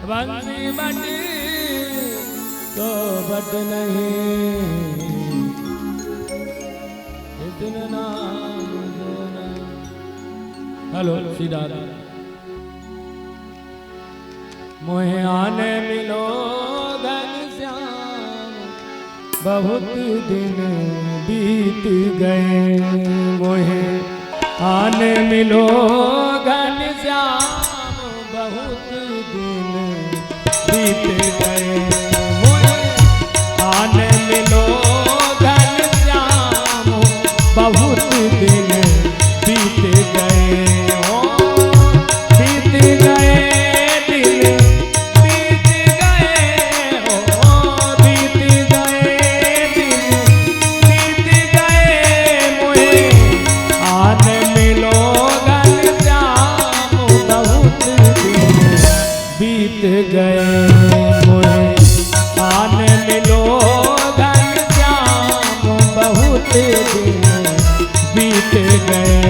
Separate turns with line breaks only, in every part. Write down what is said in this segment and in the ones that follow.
बंसी बटी तो बट नहीं, इतने नाम देना। हेलो सिद्धार्थ। मोहे आने मिलो घनश्याम, बहुत दिन बीत गए। मोहे आने मिलो घनश्याम, बहुत दिन बीत गए। मोहे आने मिलो घनश्याम, बहुत दिन बीत गए। ओ बीत गए गए। मोहे आने मिलो घनश्याम, बहुत दिन बीत गए।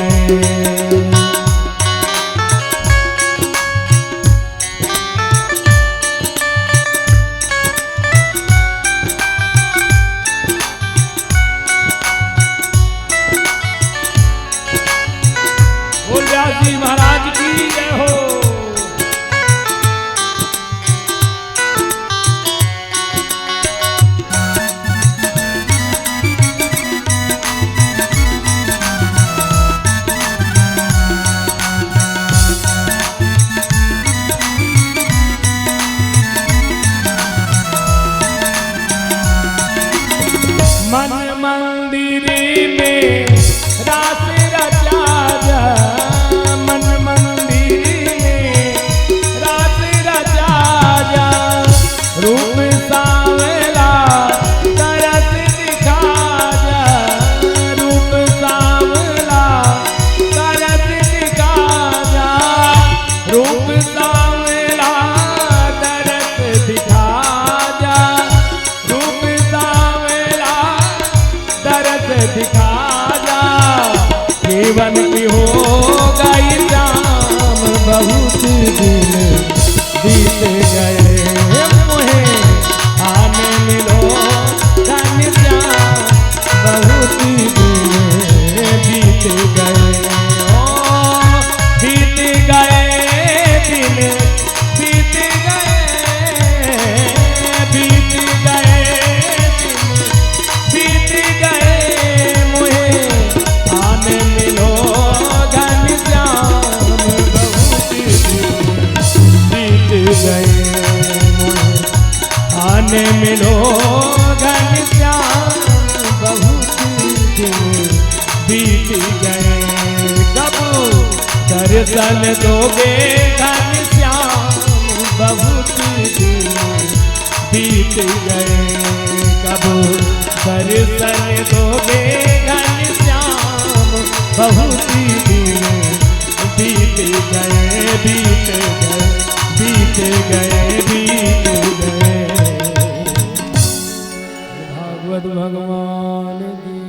गए। बोल व्यास जी महाराज की जय हो। मन मंदिर में रास रचा जा, मन मंदिर में रास रचा जा, रूप सांवला तरस दिखा जा, रूप सांवला तरस दिखा जा, रूप सांवला तरस दिखा जा, रूप सांवला तरस दिखा जा। जीवन की हो गई शाम, बहुत दिन बीत गए, मोहे आने मिलो धन श्याम, बहुत दिन बीत गए। ओ बीत गए दिन, बीत गए, बीत गए दिन, बीत गए मोहे आने मिलो घन श्याम, बहुत दिन बीत गए मोहे आने मिलो घन श्याम, बहुत दिन बीत गए। कब दर्शन दोगे घन श्याम, बहुत दिन बीत गए। कब दर्शन दोगे घन श्याम, बहुत दिन बीत गए, बीत गए, बीत गए, बीत गए। भागवत भगवान की